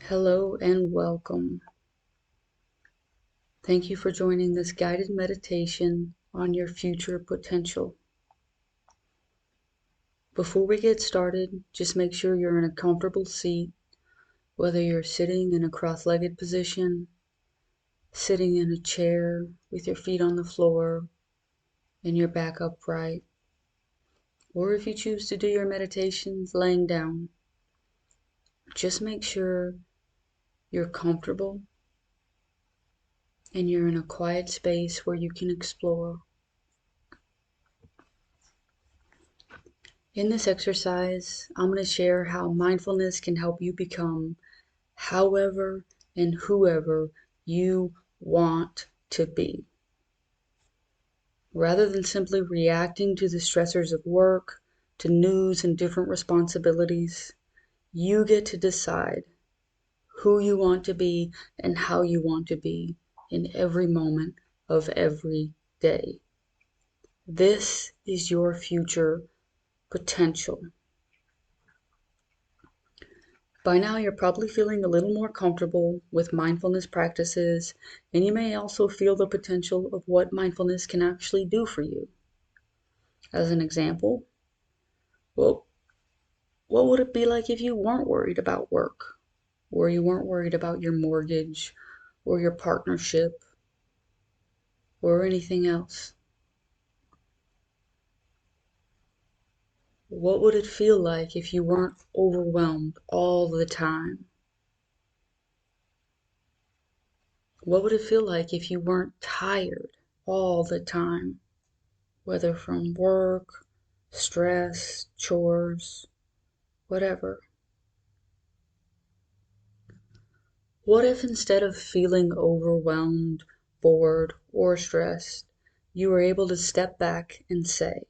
Hello and welcome. Thank you for joining this guided meditation on your future potential. Before we get started, just make sure you're in a comfortable seat, whether you're sitting in a cross-legged position, sitting in a chair with your feet on the floor and your back upright, or if you choose to do your meditations laying down. Just make sure you're comfortable and you're in a quiet space where you can explore. In this exercise, I'm going to share how mindfulness can help you become however and whoever you want to be. Rather than simply reacting to the stressors of work, to news and different responsibilities, you get to decide who you want to be and how you want to be in every moment of every day. This is your future potential. By now, you're probably feeling a little more comfortable with mindfulness practices, and you may also feel the potential of what mindfulness can actually do for you. As an example, well, what would it be like if you weren't worried about work, or you weren't worried about your mortgage, or your partnership, or anything else? What would it feel like if you weren't overwhelmed all the time? What would it feel like if you weren't tired all the time? Whether from work, stress, chores, whatever. What if instead of feeling overwhelmed, bored, or stressed, you were able to step back and say,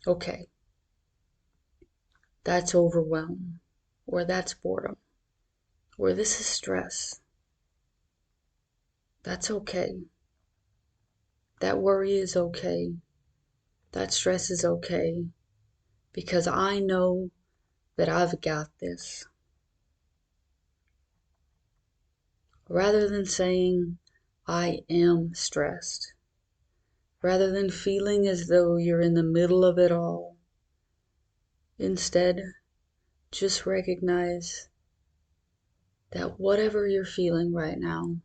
okay, that's overwhelm, or that's boredom, or this is stress. That's okay. That worry is okay. That stress is okay, because I know that I've got this. Rather than saying, I am stressed, rather than feeling as though you're in the middle of it all. Instead, just recognize that whatever you're feeling right now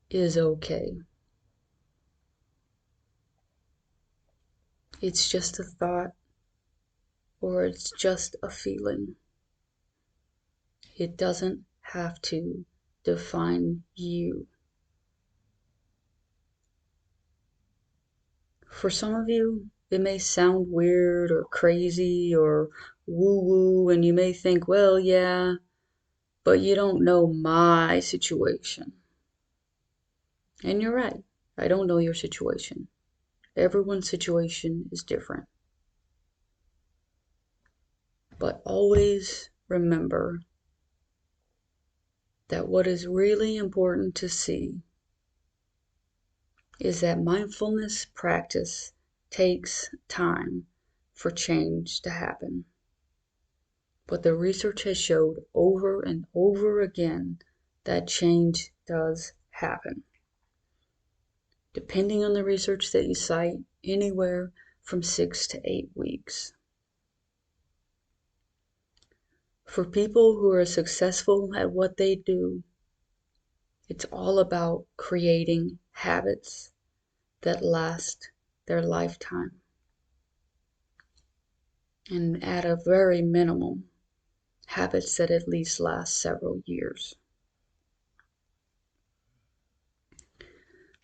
is okay. It's just a thought, or it's just a feeling. It doesn't have to define you. For some of you, it may sound weird or crazy or woo woo, and you may think, well, yeah, but you don't know my situation. And you're right, I don't know your situation. Everyone's situation is different. But always remember that what is really important to see is that mindfulness practice takes time for change to happen. But the research has showed over and over again that change does happen. Depending on the research that you cite, anywhere from 6 to 8 weeks. For people who are successful at what they do, it's all about creating habits that last their lifetime. And at a very minimum, habits that at least last several years.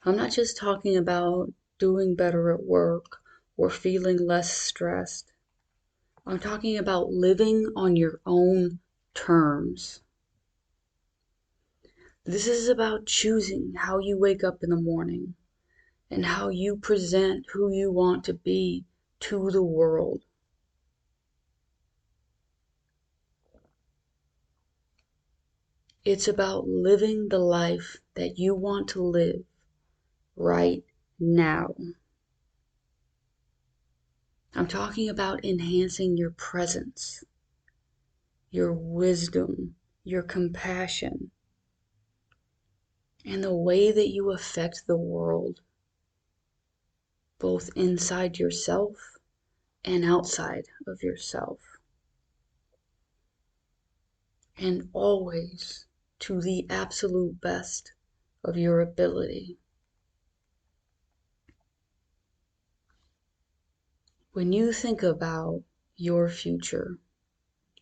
I'm not just talking about doing better at work or feeling less stressed. I'm talking about living on your own terms. This is about choosing how you wake up in the morning and how you present who you want to be to the world. It's about living the life that you want to live right now. I'm talking about enhancing your presence, your wisdom, your compassion, and the way that you affect the world, both inside yourself and outside of yourself. And always to the absolute best of your ability. When you think about your future,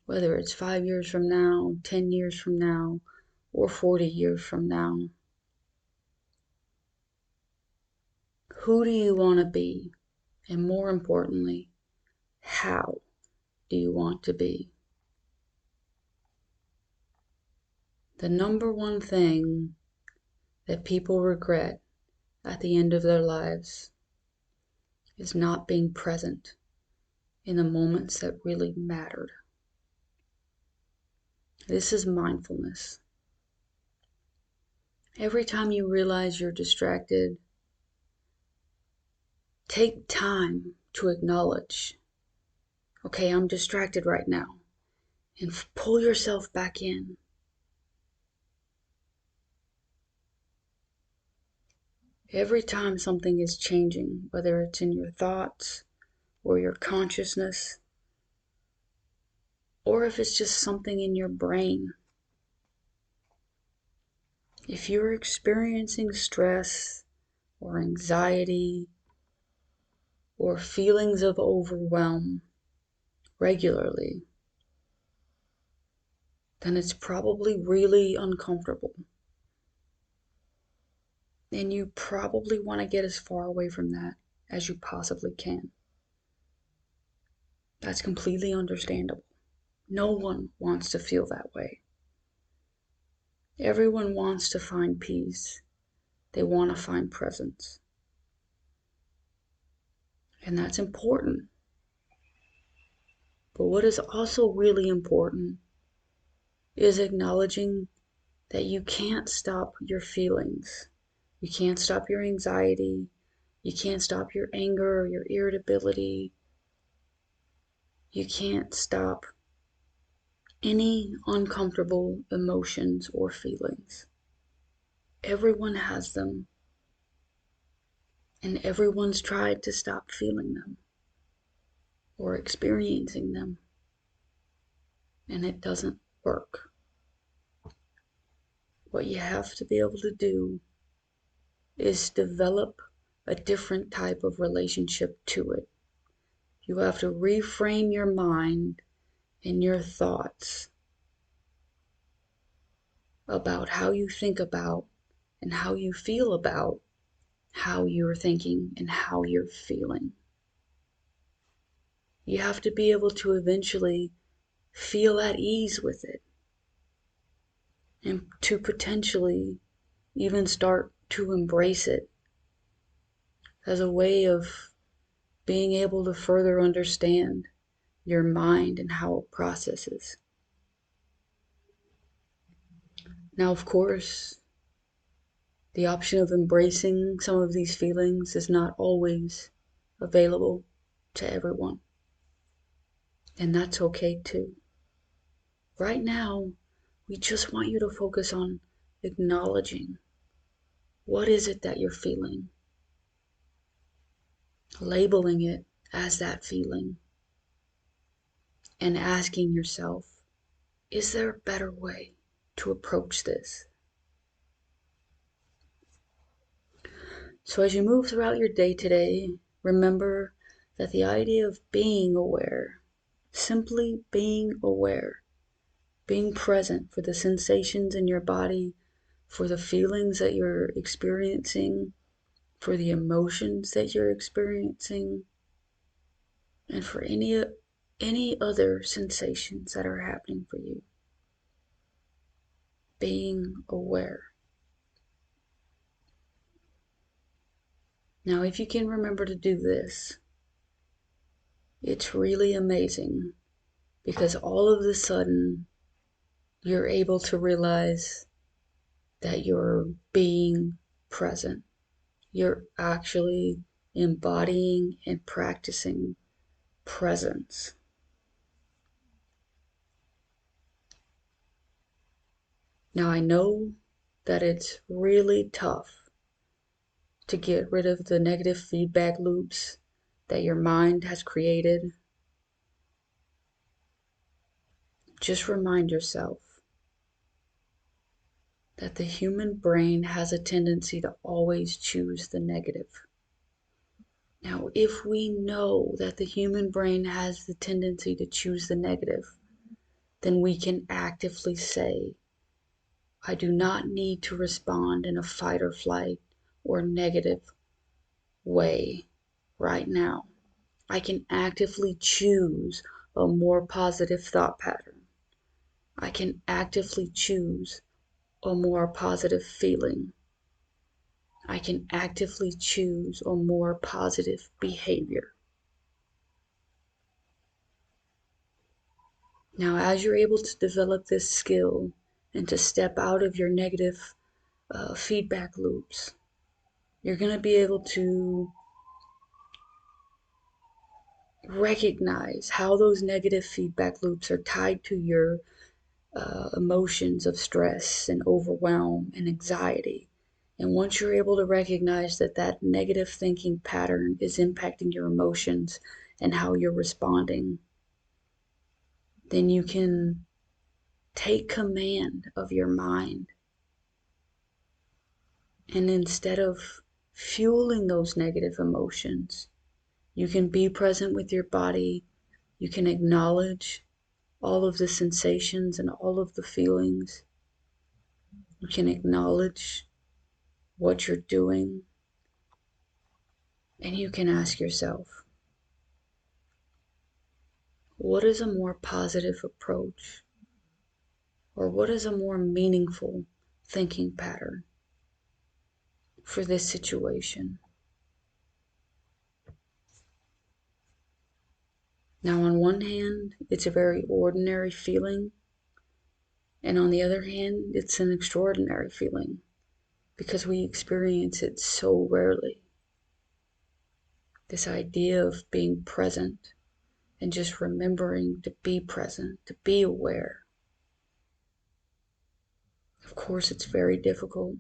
whether it's 5 years from now, 10 years from now, or 40 years from now, who do you want to be? And more importantly, how do you want to be? The number one thing that people regret at the end of their lives is not being present in the moments that really mattered. This is mindfulness. Every time you realize you're distracted, take time to acknowledge, okay, I'm distracted right now, and pull yourself back in. Every time something is changing, whether it's in your thoughts or your consciousness, or if it's just something in your brain, if you're experiencing stress or anxiety or feelings of overwhelm regularly, then it's probably really uncomfortable. And you probably want to get as far away from that as you possibly can. That's completely understandable. No one wants to feel that way. Everyone wants to find peace. They want to find presence. And that's important. But what is also really important is acknowledging that you can't stop your feelings. You can't stop your anxiety. You can't stop your anger or your irritability. You can't stop any uncomfortable emotions or feelings. Everyone has them, and everyone's tried to stop feeling them or experiencing them, and it doesn't work. What you have to be able to do is develop a different type of relationship to it. You have to reframe your mind and your thoughts about how you think about and how you feel about how you're thinking and how you're feeling. You have to be able to eventually feel at ease with it and to potentially even start to embrace it as a way of being able to further understand your mind and how it processes. Now, of course, the option of embracing some of these feelings is not always available to everyone. And that's okay too. Right now, we just want you to focus on acknowledging what is it that you're feeling, labeling it as that feeling, and asking yourself, is there a better way to approach this? So as you move throughout your day today, remember that the idea of being aware, simply being aware, being present for the sensations in your body, for the feelings that you're experiencing, for the emotions that you're experiencing, and for any other sensations that are happening for you. Being aware. Now, if you can remember to do this, it's really amazing because all of a sudden you're able to realize that you're being present. You're actually embodying and practicing presence. Now, I know that it's really tough to get rid of the negative feedback loops that your mind has created. Just remind yourself that the human brain has a tendency to always choose the negative. Now, if we know that the human brain has the tendency to choose the negative, then we can actively say, I do not need to respond in a fight or flight or negative way right now. I can actively choose a more positive thought pattern. I can actively choose a more positive feeling. I can actively choose a more positive behavior. Now, as you're able to develop this skill and to step out of your negative feedback loops, you're going to be able to recognize how those negative feedback loops are tied to your emotions of stress and overwhelm and anxiety. And once you're able to recognize that that negative thinking pattern is impacting your emotions and how you're responding, then you can take command of your mind. And instead of fueling those negative emotions, you can be present with your body. You can acknowledge all of the sensations and all of the feelings. You can acknowledge what you're doing. And you can ask yourself, what is a more positive approach? Or what is a more meaningful thinking pattern for this situation? Now, on one hand, it's a very ordinary feeling, and on the other hand, it's an extraordinary feeling because we experience it so rarely. This idea of being present and just remembering to be present, to be aware. Of course, it's very difficult,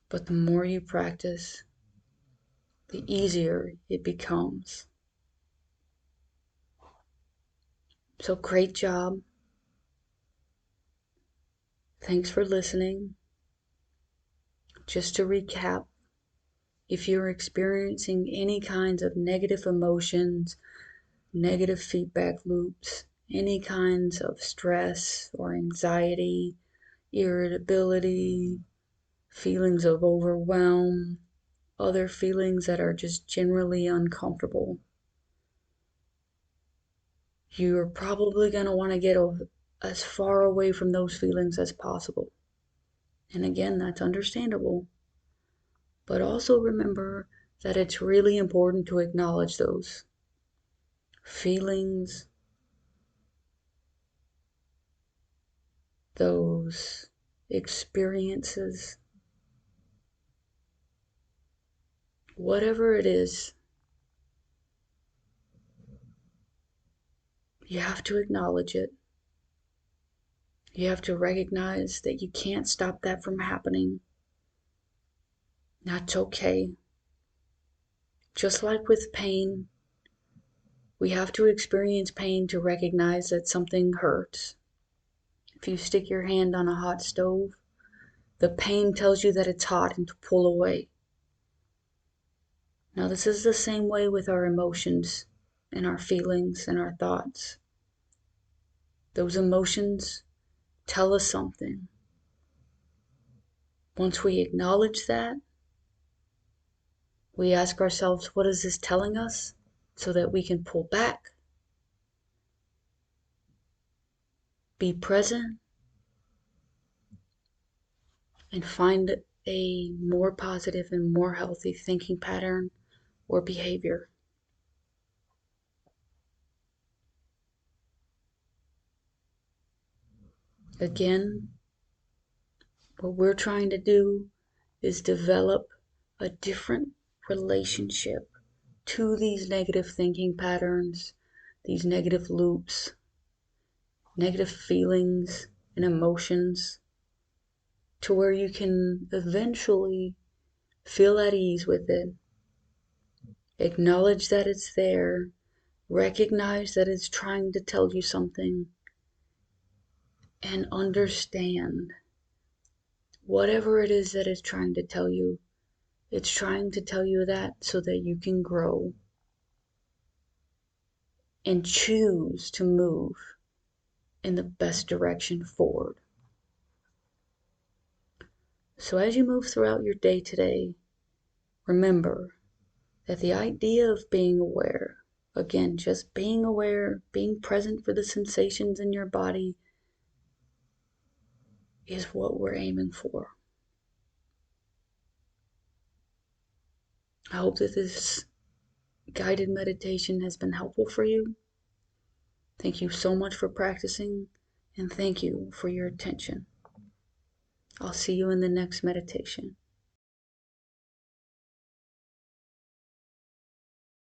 but the more you practice, the easier it becomes. So, great job. Thanks for listening. Just to recap, if you're experiencing any kinds of negative emotions, negative feedback loops, any kinds of stress or anxiety, irritability, feelings of overwhelm, other feelings that are just generally uncomfortable, you're probably going to want to get as far away from those feelings as possible. And again, that's understandable. But also remember that it's really important to acknowledge those feelings, those experiences, whatever it is, you have to acknowledge it. You have to recognize that you can't stop that from happening. That's okay. Just like with pain, we have to experience pain to recognize that something hurts. If you stick your hand on a hot stove, the pain tells you that it's hot and to pull away. Now, this is the same way with our emotions and our feelings and our thoughts. Those emotions tell us something. Once we acknowledge that, we ask ourselves, what is this telling us? So that we can pull back, be present, and find a more positive and more healthy thinking pattern or behavior. Again, what we're trying to do is develop a different relationship to these negative thinking patterns, these negative loops, negative feelings and emotions, to where you can eventually feel at ease with it. Acknowledge that it's there. Recognize that it's trying to tell you something. And understand whatever it is that it's trying to tell you. It's trying to tell you that so that you can grow and choose to move in the best direction forward. So as you move throughout your day today, remember that the idea of being aware, again, just being aware, being present for the sensations in your body, is what we're aiming for. I hope that this guided meditation has been helpful for you. Thank you so much for practicing, and thank you for your attention. I'll see you in the next meditation.